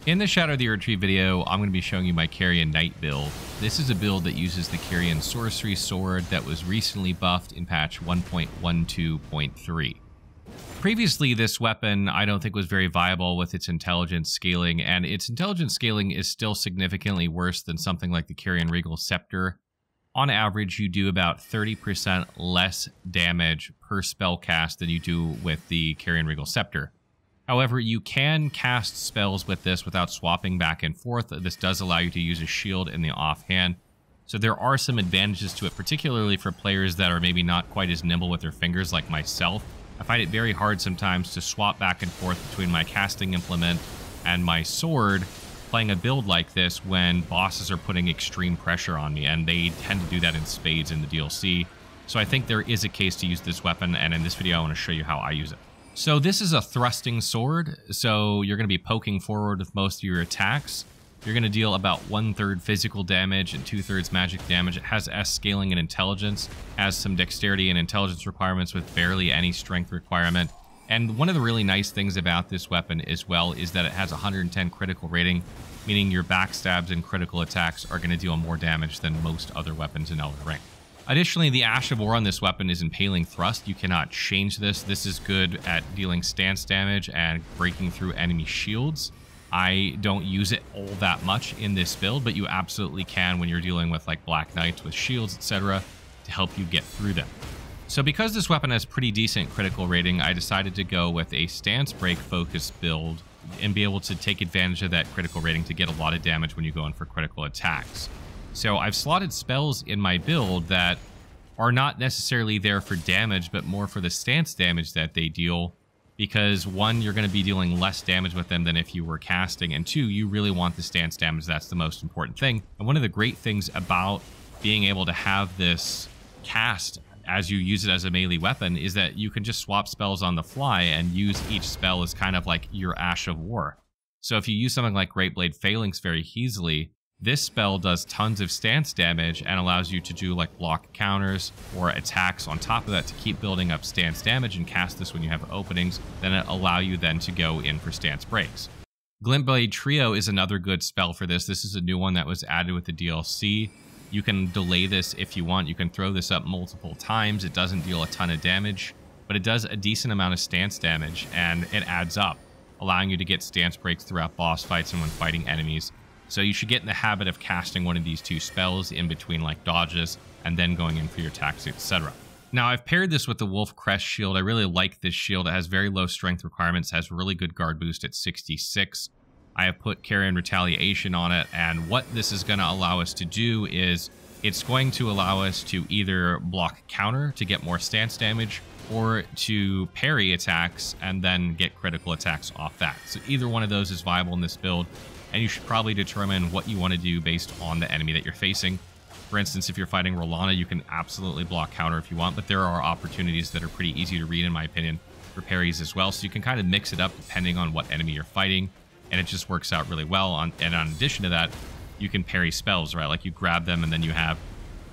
In the Shadow of the Erdtree video, I'm going to be showing you my Carian Knight build. This is a build that uses the Carian Sorcery Sword that was recently buffed in patch 1.12.3. Previously, this weapon I don't think was very viable with its intelligence scaling, and its intelligence scaling is still significantly worse than something like the Carian Regal Scepter. On average, you do about 30% less damage per spell cast than you do with the Carian Regal Scepter. However, you can cast spells with this without swapping back and forth. This does allow you to use a shield in the offhand. So there are some advantages to it, particularly for players that are maybe not quite as nimble with their fingers like myself. I find it very hard sometimes to swap back and forth between my casting implement and my sword playing a build like this when bosses are putting extreme pressure on me, and they tend to do that in spades in the DLC. So I think there is a case to use this weapon, and in this video I want to show you how I use it. So this is a thrusting sword, so you're going to be poking forward with most of your attacks. You're going to deal about 1/3 physical damage and 2/3 magic damage. It has S scaling and intelligence, has some dexterity and intelligence requirements with barely any strength requirement. And one of the really nice things about this weapon as well is that it has 110 critical rating, meaning your backstabs and critical attacks are going to deal more damage than most other weapons in Elden Ring. Additionally, the Ash of War on this weapon is Impaling Thrust. You cannot change this. This is good at dealing stance damage and breaking through enemy shields. I don't use it all that much in this build, but you absolutely can when you're dealing with like Black Knights with shields, etc., to help you get through them. So because this weapon has pretty decent critical rating, I decided to go with a stance break focused build and be able to take advantage of that critical rating to get a lot of damage when you go in for critical attacks. So I've slotted spells in my build that are not necessarily there for damage, but more for the stance damage that they deal, because one, you're going to be dealing less damage with them than if you were casting, and two, you really want the stance damage. That's the most important thing. And one of the great things about being able to have this cast as you use it as a melee weapon is that you can just swap spells on the fly and use each spell as kind of like your Ash of War. So if you use something like Great Blade Phalanx very easily, this spell does tons of stance damage and allows you to do like block counters or attacks on top of that to keep building up stance damage and cast this when you have openings. Then it allow you then to go in for stance breaks. Glint Blade Trio is another good spell for this. This is a new one that was added with the DLC. You can delay this if you want. You can throw this up multiple times. It doesn't deal a ton of damage, but it does a decent amount of stance damage, and it adds up, allowing you to get stance breaks throughout boss fights and when fighting enemies. So you should get in the habit of casting one of these two spells in between like dodges and then going in for your attacks, etc. Now I've paired this with the Wolf Crest shield. I really like this shield. It has very low strength requirements, has really good guard boost at 66. I have put Carian Retaliation on it, and what this is going to allow us to do is it's going to allow us to either block counter to get more stance damage or to parry attacks and then get critical attacks off that. So either one of those is viable in this build, and you should probably determine what you want to do based on the enemy that you're facing. For instance, if you're fighting Rellana, you can absolutely block counter if you want, but there are opportunities that are pretty easy to read, in my opinion, for parries as well. So you can kind of mix it up depending on what enemy you're fighting, and it just works out really well. And in addition to that, you can parry spells, right? Like you grab them and then you have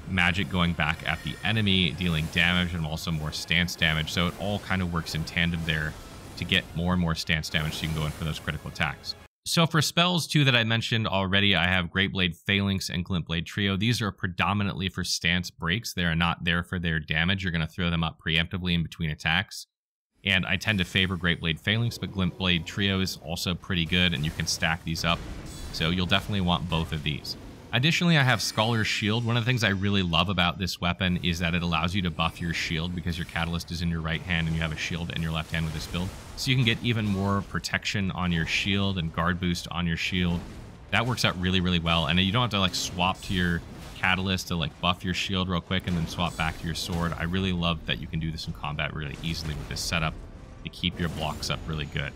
magic going back at the enemy, dealing damage and also more stance damage. So it all kind of works in tandem there to get more and more stance damage so you can go in for those critical attacks. So for spells, too, that I mentioned already, I have Great Blade Phalanx and Glint Blade Trio. These are predominantly for stance breaks. They are not there for their damage. You're going to throw them up preemptively in between attacks. And I tend to favor Great Blade Phalanx, but Glint Blade Trio is also pretty good, and you can stack these up. So you'll definitely want both of these. Additionally, I have Scholar's Shield. One of the things I really love about this weapon is that it allows you to buff your shield because your catalyst is in your right hand and you have a shield in your left hand with this build. So you can get even more protection on your shield and guard boost on your shield. That works out really, really well. And you don't have to like swap to your catalyst to like buff your shield real quick and then swap back to your sword. I really love that you can do this in combat really easily with this setup to keep your blocks up really good.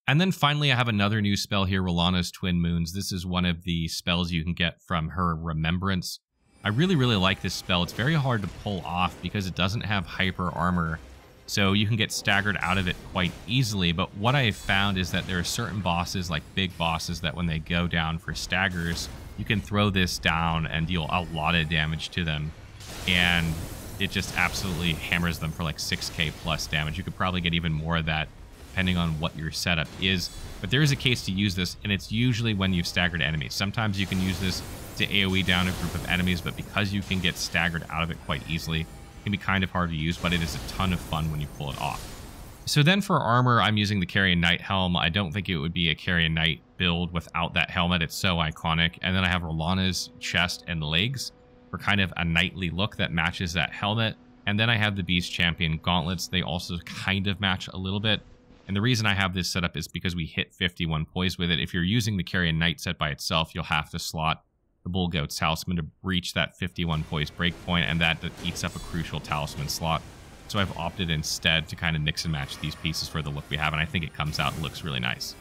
And then finally, I have another new spell here, Rellana's Twin Moons. This is one of the spells you can get from her Remembrance. I really, really like this spell. It's very hard to pull off because it doesn't have hyper armor, so you can get staggered out of it quite easily. But what I have found is that there are certain bosses, like big bosses, that when they go down for staggers, you can throw this down and deal a lot of damage to them. And it just absolutely hammers them for like 6k plus damage. You could probably get even more of that depending on what your setup is. But there is a case to use this, and it's usually when you've staggered enemies. Sometimes you can use this to AoE down a group of enemies, but because you can get staggered out of it quite easily, it can be kind of hard to use, but it is a ton of fun when you pull it off. So then for armor, I'm using the Carian Knight helm. I don't think it would be a Carian Knight build without that helmet. It's so iconic. And then I have Rellana's chest and legs for kind of a knightly look that matches that helmet. And then I have the Beast Champion gauntlets. They also kind of match a little bit. And the reason I have this set up is because we hit 51 poise with it. If you're using the Carian Knight set by itself, you'll have to slot the Bull Goat's Talisman to reach that 51 poise breakpoint, and that eats up a crucial talisman slot. So I've opted instead to kind of mix and match these pieces for the look we have, and I think it comes out and looks really nice.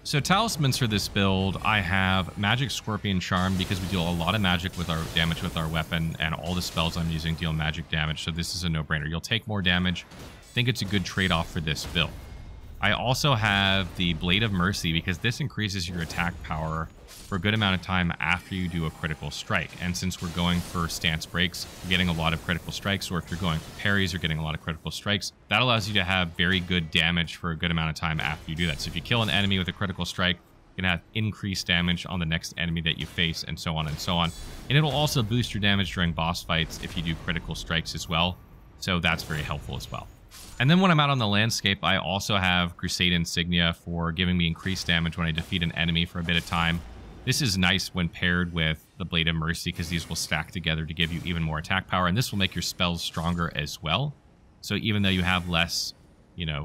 So talismans for this build, I have Magic Scorpion Charm because we deal a lot of magic with our damage with our weapon, and all the spells I'm using deal magic damage, so this is a no-brainer. You'll take more damage. I think it's a good trade-off for this build. I also have the Blade of Mercy because this increases your attack power for a good amount of time after you do a critical strike. And since we're going for stance breaks, you're getting a lot of critical strikes, or if you're going for parries, you're getting a lot of critical strikes. That allows you to have very good damage for a good amount of time after you do that. So if you kill an enemy with a critical strike, you can have increased damage on the next enemy that you face, and so on and so on. And it'll also boost your damage during boss fights if you do critical strikes as well. So that's very helpful as well. And then when I'm out on the landscape, I also have Crusade Insignia for giving me increased damage when I defeat an enemy for a bit of time. This is nice when paired with the Blade of Mercy because these will stack together to give you even more attack power, and this will make your spells stronger as well. So even though you have less,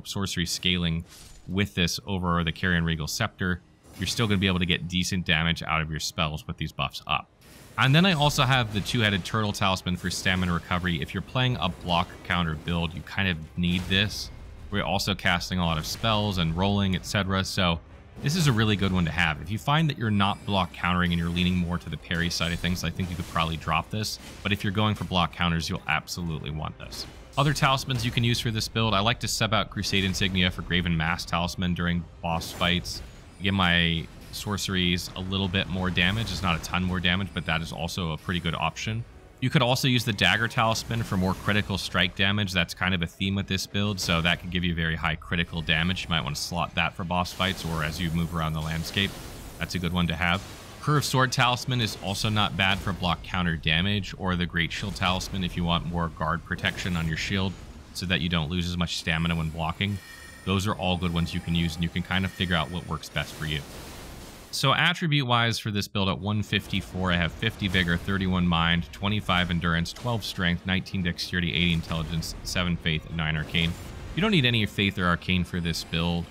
sorcery scaling with this over the Carian Regal Scepter, you're still going to be able to get decent damage out of your spells with these buffs up. And then I also have the Two-Headed Turtle Talisman for stamina recovery. If you're playing a block counter build, you kind of need this. We're also casting a lot of spells and rolling, etc. So this is a really good one to have. If you find that you're not block countering and you're leaning more to the parry side of things, I think you could probably drop this. But if you're going for block counters, you'll absolutely want this. Other talismans you can use for this build, I like to sub out Crusade Insignia for Graven Mass Talisman during boss fights. Give my sorceries a little bit more damage. It's not a ton more damage, but that is also a pretty good option. You could also use the Dagger Talisman for more critical strike damage. That's kind of a theme with this build, so that can give you very high critical damage. You might want to slot that for boss fights or as you move around the landscape. That's a good one to have. Curved Sword Talisman is also not bad for block counter damage, or the Great Shield Talisman if you want more guard protection on your shield so that you don't lose as much stamina when blocking. Those are all good ones you can use, and you can kind of figure out what works best for you. So attribute-wise for this build at 154, I have 50 Vigor, 31 Mind, 25 Endurance, 12 Strength, 19 Dexterity, 80 Intelligence, 7 Faith, and 9 Arcane. You don't need any Faith or Arcane for this build.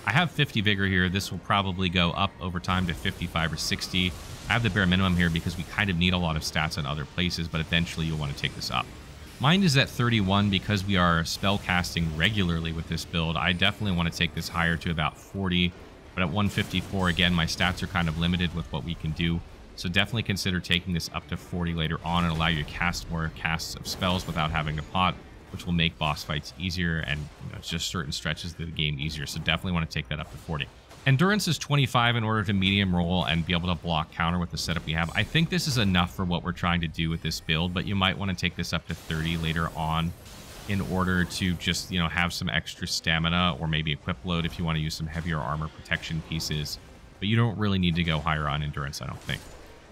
I have 50 Vigor here. This will probably go up over time to 55 or 60. I have the bare minimum here because we kind of need a lot of stats in other places, but eventually you'll want to take this up. Mind is at 31 because we are spell casting regularly with this build. I definitely want to take this higher to about 40. But at 154, again, my stats are kind of limited with what we can do. So definitely consider taking this up to 40 later on and allow you to cast more casts of spells without having to pot, which will make boss fights easier and just certain stretches of the game easier. So definitely want to take that up to 40. Endurance is 25 in order to medium roll and be able to block counter with the setup we have. I think this is enough for what we're trying to do with this build, but you might want to take this up to 30 later on in order to just, have some extra stamina or maybe equip load if you want to use some heavier armor protection pieces. But you don't really need to go higher on endurance, I don't think.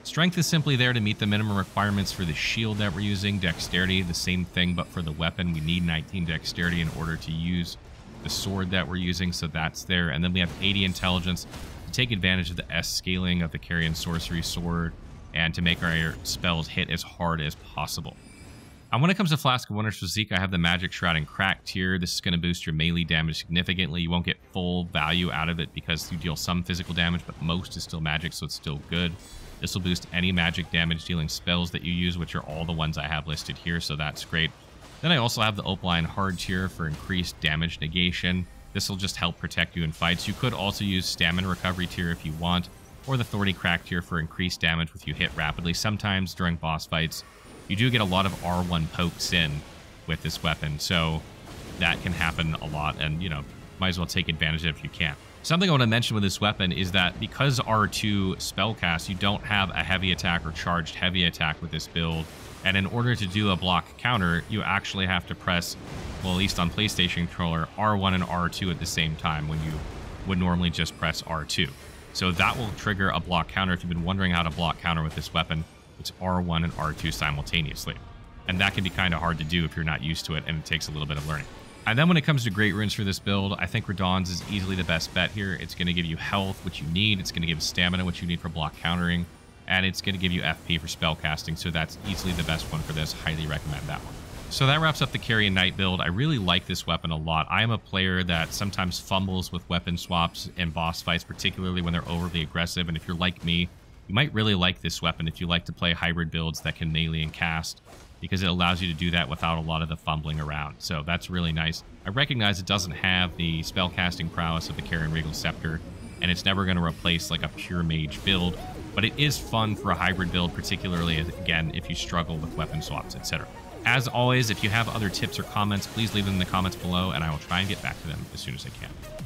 Strength is simply there to meet the minimum requirements for the shield that we're using. Dexterity, the same thing, but for the weapon, we need 19 dexterity in order to use the sword that we're using, so that's there. And then we have 80 intelligence to take advantage of the S scaling of the Carian Sorcery Sword and to make our spells hit as hard as possible. And when it comes to Flask of Wondrous Physique, I have the Magic Shroud and Crack tier. This is going to boost your melee damage significantly. You won't get full value out of it because you deal some physical damage, but most is still magic, so it's still good. This will boost any magic damage dealing spells that you use, which are all the ones I have listed here, so that's great. Then I also have the Opaline Hard tier for increased damage negation. This will just help protect you in fights. You could also use Stamina Recovery tier if you want, or the Thorny Crack tier for increased damage if you hit rapidly. Sometimes during boss fights, you do get a lot of R1 pokes in with this weapon, so that can happen a lot, and, might as well take advantage of it if you can. Something I want to mention with this weapon is that because R2 spellcast, you don't have a heavy attack or charged heavy attack with this build, And in order to do a block counter, you actually have to press, well, at least on PlayStation controller, R1 and R2 at the same time when you would normally just press R2. So that will trigger a block counter. If you've been wondering how to block counter with this weapon, it's R1 and R2 simultaneously. And that can be kind of hard to do if you're not used to it, and it takes a little bit of learning. And then when it comes to great runes for this build, I think Radahn's is easily the best bet here. It's going to give you health, which you need. It's going to give stamina, which you need for block countering. And it's going to give you FP for spell casting. So that's easily the best one for this. Highly recommend that one. So that wraps up the Carian Knight build. I really like this weapon a lot. I am a player that sometimes fumbles with weapon swaps in boss fights, particularly when they're overly aggressive. And if you're like me, you might really like this weapon if you like to play hybrid builds that can melee and cast, because it allows you to do that without a lot of the fumbling around. So that's really nice. I recognize it doesn't have the spellcasting prowess of the Carian Regal Scepter, and it's never going to replace like a pure mage build, but it is fun for a hybrid build, particularly, again, if you struggle with weapon swaps, etc. As always, if you have other tips or comments, please leave them in the comments below, and I will try and get back to them as soon as I can.